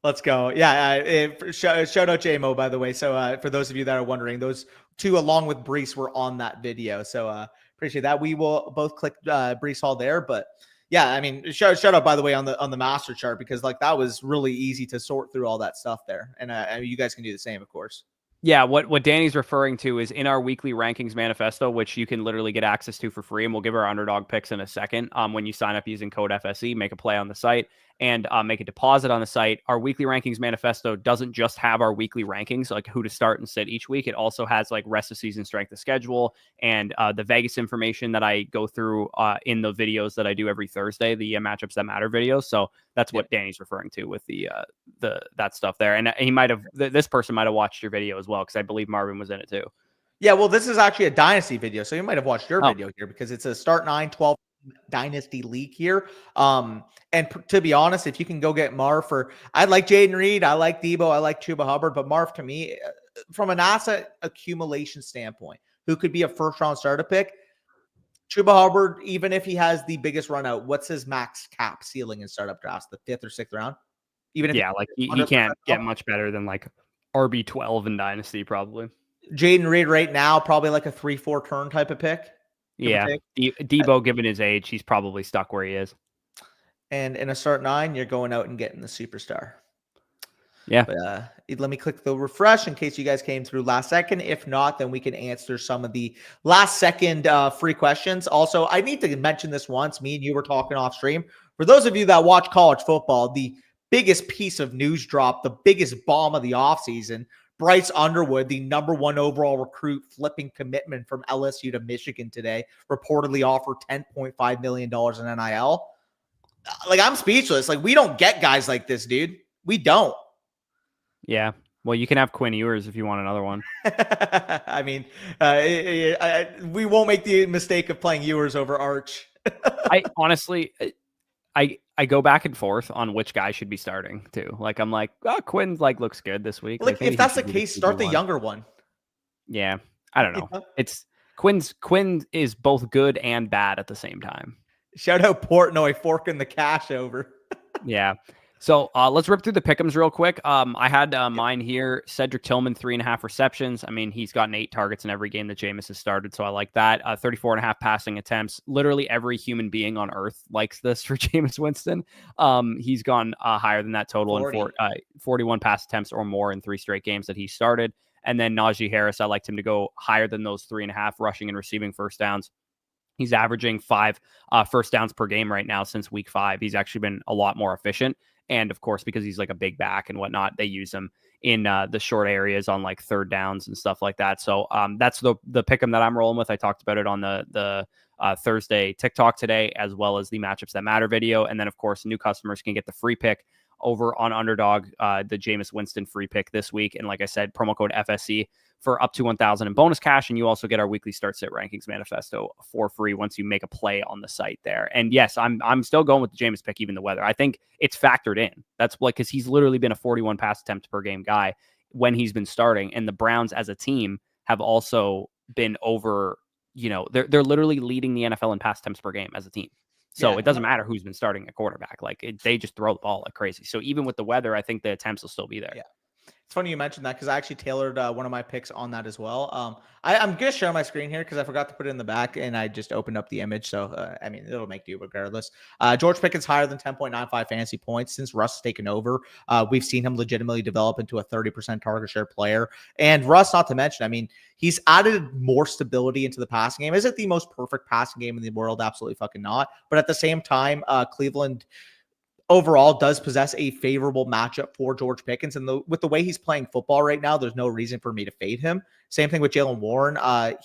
Let's go. Yeah. Shout out JMO, by the way. So for those of you that are wondering, those two along with Breece were on that video. So appreciate that. We will both click Breece Hall there. But yeah, I mean, shout out, by the way, on the master chart, because like that was really easy to sort through all that stuff there. And you guys can do the same, of course. Yeah, what Danny's referring to is in our weekly rankings manifesto, which you can literally get access to for free, and we'll give our underdog picks in a second. When you sign up using code FSE, make a play on the site, and make a deposit on the site. Our weekly rankings manifesto doesn't just have our weekly rankings, like who to start and sit each week. It also has like rest of season strength of schedule and the Vegas information that I go through in the videos that I do every Thursday, the matchups that matter videos. So that's what Danny's referring to with the that stuff there. And he might have this person might have watched your video as well, because I believe Marvin was in it too. Yeah, well, this is actually a Dynasty video, so you might have watched your video here, because it's a start 9-12 Dynasty league here. And to be honest, if you can go get Marv for, I like Jaden Reed, I like Debo, I like Chuba Hubbard, but Marv, to me, from an asset accumulation standpoint, who could be a first round starter pick, Chuba Hubbard, even if he has the biggest run out, what's his max cap ceiling in startup drafts? The 5th or 6th round? Even if like he can't get much better than like RB12 in Dynasty, probably. Jaden Reed right now, probably like a 3-4 turn type of pick. Yeah, Debo, given his age, he's probably stuck where he is. And in a start 9, you're going out and getting the superstar. Yeah. But let me click the refresh in case you guys came through last second. If not, then we can answer some of the last second free questions. Also, I need to mention this once. Me and you were talking off stream. For those of you that watch college football, the biggest piece of news drop, the biggest bomb of the offseason, Bryce Underwood, the #1 overall recruit, flipping commitment from LSU to Michigan today, reportedly offered $10.5 million in NIL. Like, I'm speechless. Like, we don't get guys like this, dude. We don't. Yeah. Well, you can have Quinn Ewers if you want another one. I mean, we won't make the mistake of playing Ewers over Arch. I honestly, I go back and forth on which guy should be starting too. Like, I'm like, oh, Quinn like looks good this week. Like if that's the case, start the younger one. Yeah. I don't know. It's Quinn is both good and bad at the same time. Shout out Portnoy forking the cash over. Yeah. So let's rip through the pick'ems real quick. I had mine here. Cedric Tillman, 3.5 receptions. I mean, he's gotten 8 targets in every game that Jameis has started, so I like that. 34.5 passing attempts. Literally every human being on earth likes this for Jameis Winston. He's gone higher than that total 40. In 41 pass attempts or more in 3 straight games that he started. And then Najee Harris, I liked him to go higher than those 3.5 rushing and receiving first downs. He's averaging 5 first downs per game right now since week 5. He's actually been a lot more efficient. And of course, because he's like a big back and whatnot, they use him in the short areas on like third downs and stuff like that. So that's the pick'em that I'm rolling with. I talked about it on the Thursday TikTok today, as well as the matchups that matter video. And then of course, new customers can get the free pick over on Underdog, the Jameis Winston free pick this week. And like I said, promo code FSE for up to 1,000 in bonus cash. And you also get our weekly start sit rankings manifesto for free once you make a play on the site there. And yes, I'm still going with the Jameis pick, even the weather. I think it's factored in. That's like, because he's literally been a 41 pass attempt per game guy when he's been starting. And the Browns as a team have also been over, they're literally leading the NFL in pass attempts per game as a team. So it doesn't matter who's been starting at quarterback. Like they just throw the ball like crazy. So even with the weather, I think the attempts will still be there. Yeah. It's funny you mentioned that, because I actually tailored one of my picks on that as well. I'm going to share my screen here because I forgot to put it in the back and I just opened up the image. So, I mean, it'll make do regardless. George Pickens higher than 10.95 fantasy points since Russ has taken over. We've seen him legitimately develop into a 30% target share player. And Russ, not to mention, I mean, he's added more stability into the passing game. Is it the most perfect passing game in the world? Absolutely fucking not. But at the same time, Cleveland overall does possess a favorable matchup for George Pickens. And with the way he's playing football right now, there's no reason for me to fade him. Same thing with Jalen Warren.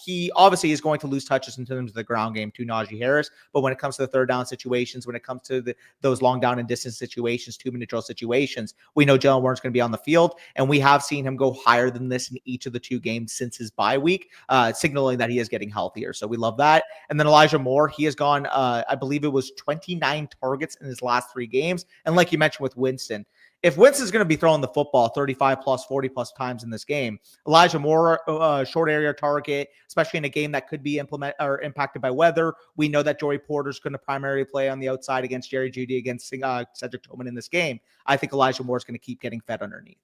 He obviously is going to lose touches in terms of the ground game to Najee Harris, but when it comes to the third down situations, when it comes to those long down and distance situations, 2-minute drill situations, we know Jalen Warren's going to be on the field, and we have seen him go higher than this in each of the 2 games since his bye week, signaling that he is getting healthier. So we love that. And then Elijah Moore, he has gone, I believe it was 29 targets in his last 3 games. And like you mentioned with Winston, if Winston's going to be throwing the football 35 plus, 40 plus times in this game, Elijah Moore, short area target, especially in a game that could be impacted by weather. We know that Joey Porter's going to primarily play on the outside against Jerry Jeudy, against Cedric Tillman in this game. I think Elijah Moore is going to keep getting fed underneath.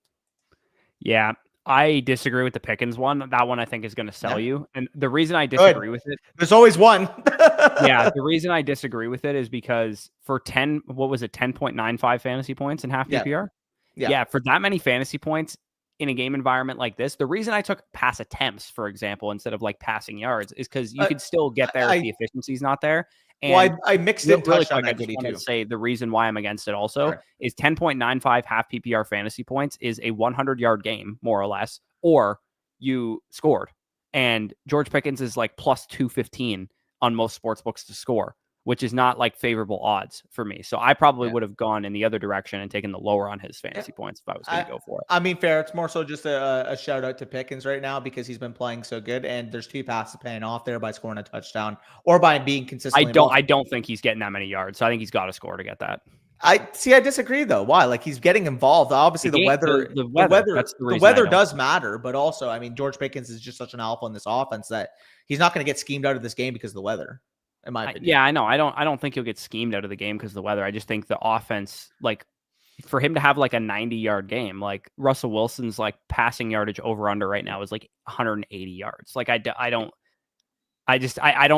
Yeah, I disagree with the Pickens one. That one I think is going to sell you. And the reason I disagree with it, there's always one. Yeah, the reason I disagree with it is because for 10.95 fantasy points in half PPR? Yeah, for that many fantasy points in a game environment like this, the reason I took pass attempts, for example, instead of like passing yards is because you could still get there if the efficiency's not there. And I mixed in really touchdown quick, equity I just want too. to say the reason why I'm against it also is 10.95 half PPR fantasy points is a 100-yard game, more or less, or you scored. And George Pickens is like plus 215 on most sports books to score, which is not like favorable odds for me. So I probably would have gone in the other direction and taken the lower on his fantasy points if I was going to go for it. I mean, fair. It's more so just a shout out to Pickens right now because he's been playing so good, and there's 2 passes paying off there by scoring a touchdown or by being consistent. I don't think he's getting that many yards. So I think he's got to score to get that. I disagree though. Why? Like, he's getting involved. Obviously, the weather does matter, but also, I mean, George Pickens is just such an alpha in this offense that he's not going to get schemed out of this game because of the weather. In my opinion. Yeah, I know. I don't think he'll get schemed out of the game because of the weather. I just think the offense, like, for him to have like a 90-yard game, like Russell Wilson's like passing yardage over under right now is like 180 yards. Like I don't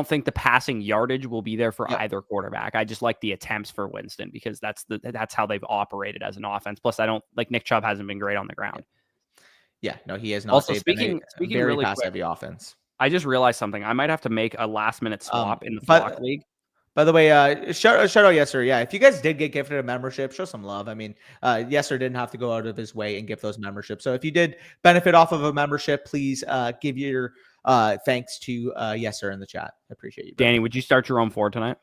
think the passing yardage will be there for either quarterback. I just like the attempts for Winston because that's how they've operated as an offense. Plus, I don't like Nick Chubb hasn't been great on the ground. Yeah, no, he has not. Also, speaking very really pass quick, heavy offense. I just realized something. I might have to make a last-minute swap in the Flock League. By the way, shout out Yesser. Yeah, if you guys did get gifted a membership, show some love. I mean, Yesser didn't have to go out of his way and gift those memberships. So if you did benefit off of a membership, please give your thanks to Yesser in the chat. I appreciate you, bro. Danny, would you start your own Ford tonight?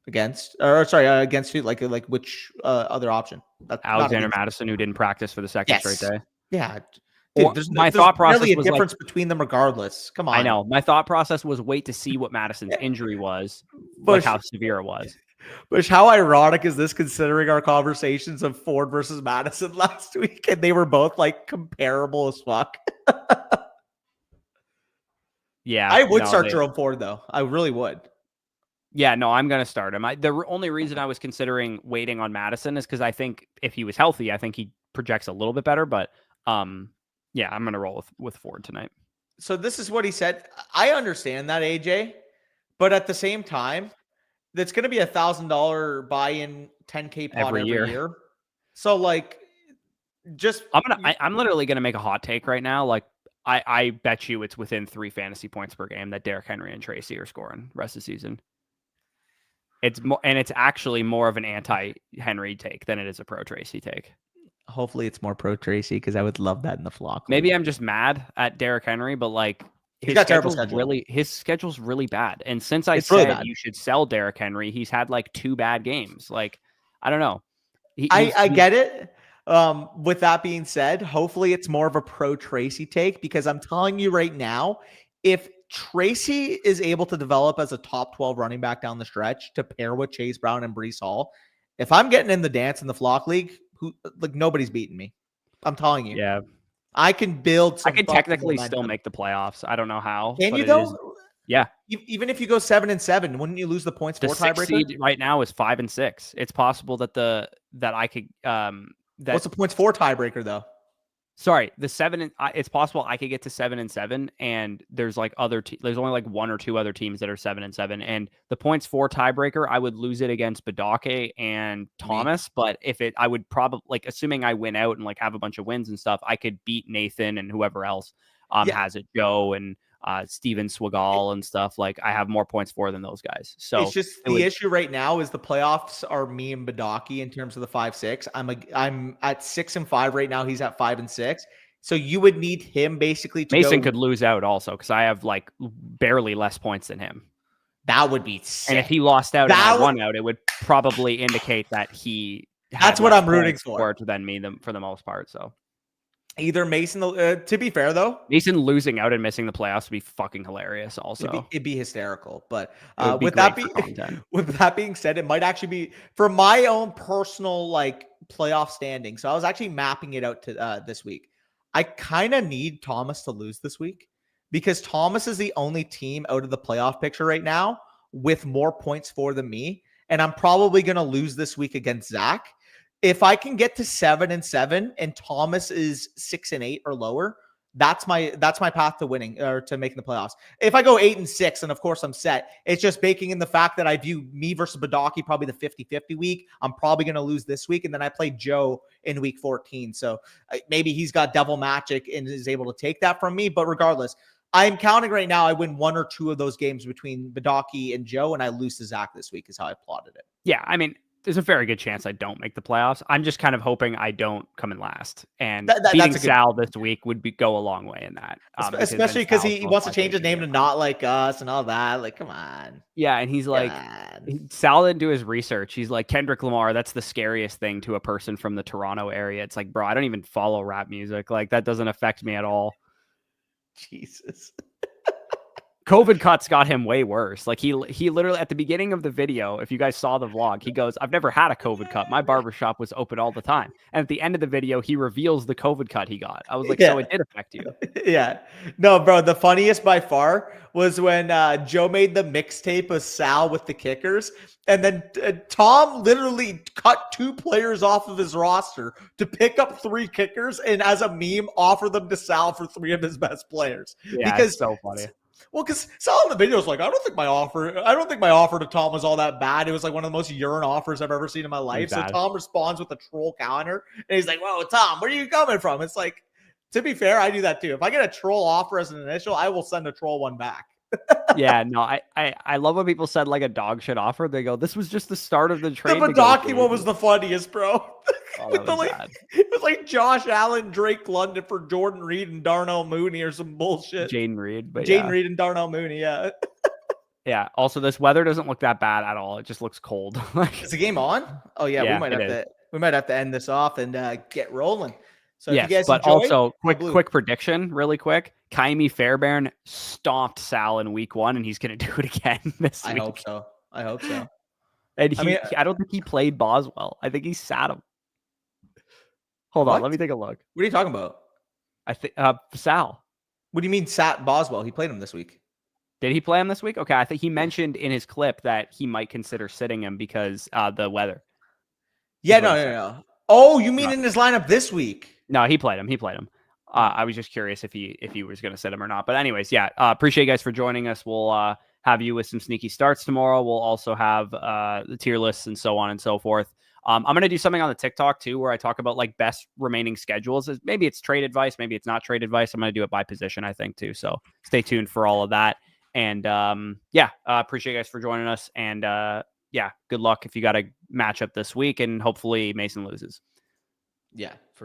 Against who? Like which other option? Alexander Madison, who didn't practice for the second straight day. Yeah. Dude, there's thought process really a was difference between them regardless. Come on. I know. My thought process was wait to see what Madison's injury was, like how severe it was. Which, how ironic is this considering our conversations of Ford versus Madison last week? And they were both like comparable as fuck. Yeah. I would start Jerome Ford though. I really would. Yeah, no, I'm going to start him. The only reason I was considering waiting on Madison is because I think if he was healthy, I think he projects a little bit better, but yeah, I'm going to roll with Ford tonight. So this is what he said. I understand that, AJ, but at the same time, that's going to be $1,000 buy-in 10K pot every year. So like, I'm literally going to make a hot take right now. Like I bet you it's within 3 fantasy points per game that Derrick Henry and Tracy are scoring the rest of the season. It's actually more of an anti-Henry take than it is a pro-Tracy take. Hopefully it's more pro Tracy because I would love that in the flock. Maybe I'm just mad at Derrick Henry, but like his schedule's really bad. And since I said you should sell Derrick Henry, he's had like 2 bad games. Like, I don't know. I get it. With that being said, hopefully it's more of a pro Tracy take because I'm telling you right now, if Tracy is able to develop as a top 12 running back down the stretch to pair with Chase Brown and Breece Hall, if I'm getting in the dance in the flock league, nobody's beating me. I'm telling you. Yeah. I can build I can technically still make the playoffs. I don't know how. Can you though? Yeah. Even if you go 7-7, wouldn't you lose the points for tiebreaker? Seed right now is 5-6. It's possible that I could what's the points for tiebreaker though? Sorry, it's possible I could get to 7-7, and there's like there's only like 1 or 2 other teams that are 7-7, and the points for tiebreaker, I would lose it against bdge and Thomas, but I would probably, like, assuming I win out and like have a bunch of wins and stuff, I could beat Nathan and whoever else has it, Joe and Steven Swagall and stuff. Like, I have more points for than those guys. So it's just the issue right now is the playoffs are me and bdge in terms of the 5-6. I'm at 6-5 right now. He's at 5-6. So you would need him basically to Mason go. could lose out also because I have like barely less points than him. That would be sick. And if he lost out and I won out, it would probably indicate that he that's what I'm rooting for than me for the most part. So either Mason, to be fair though, Mason losing out and missing the playoffs would be fucking hilarious. Also, it'd be hysterical. But with that being said, it might actually be for my own personal like playoff standing. So I was actually mapping it out to this week. I kind of need Thomas to lose this week because Thomas is the only team out of the playoff picture right now with more points for than me. And I'm probably going to lose this week against Zach. If I can get to 7-7 and Thomas is 6-8 or lower, that's my path to winning or to making the playoffs. If I go 8-6, then of course I'm set. It's just baking in the fact that I view me versus bdge probably the 50-50 week. I'm probably going to lose this week. And then I play Joe in week 14. So maybe he's got devil magic and is able to take that from me. But regardless, I'm counting right now. I win 1 or 2 of those games between bdge and Joe, and I lose to Zach this week is how I plotted it. Yeah, I mean, there's a very good chance I don't make the playoffs. I'm just kind of hoping I don't come in last. And beating Sal this week would go a long way in that. Especially because he wants to change his name to Not Like Us and all that. Like, come on. Yeah, and he's like, Sal didn't do his research. He's like, Kendrick Lamar, that's the scariest thing to a person from the Toronto area. It's like, bro, I don't even follow rap music. Like, that doesn't affect me at all. Jesus. COVID cuts got him way worse. Like he literally at the beginning of the video, if you guys saw the vlog, he goes, I've never had a COVID cut. My barbershop was open all the time. And at the end of the video, he reveals the COVID cut he got. I was like, so it did affect you. Yeah. No, bro, the funniest by far was when Joe made the mixtape of Sal with the kickers. And then Tom literally cut 2 players off of his roster to pick up 3 kickers and as a meme, offer them to Sal for 3 of his best players. Yeah, because it's so funny. Well, because Sal in the video was like, I don't think my offer to Tom was all that bad. It was like one of the most urine offers I've ever seen in my life. So Tom responds with a troll counter, and he's like, whoa, Tom, where are you coming from? It's like, to be fair, I do that too. If I get a troll offer as an initial, I will send a troll one back. Yeah, no, I love when people said like a dog shit offer. They go, this was just the start of the trade. The bdge one was the funniest, bro. Oh, that was bad. It was like Josh Allen, Drake London for Jordan Reed and Darnell Mooney or some bullshit. Jaden Reed and Darnell Mooney, yeah. Yeah. Also, this weather doesn't look that bad at all. It just looks cold. Is the game on? Oh yeah, we might have to end this off and get rolling. So yes, you guys but also quick prediction, really quick. Kaimi Fairbairn stomped Sal in week 1, and he's going to do it again this week. I hope so. And I don't think he played Boswell. I think he sat him. Hold on, let me take a look. What are you talking about? I think Sal. What do you mean sat Boswell? He played him this week. Did he play him this week? Okay, I think he mentioned in his clip that he might consider sitting him because the weather. Yeah, no. Oh, you mean in his lineup this week? No, he played him. I was just curious if he was going to sit him or not. But anyways, yeah, appreciate you guys for joining us. We'll have you with some sneaky starts tomorrow. We'll also have the tier lists and so on and so forth. I'm going to do something on the TikTok too, where I talk about like best remaining schedules. Maybe it's trade advice. Maybe it's not trade advice. I'm going to do it by position, I think too. So stay tuned for all of that. And appreciate you guys for joining us. And good luck if you got a matchup this week, and hopefully Mason loses. Yeah.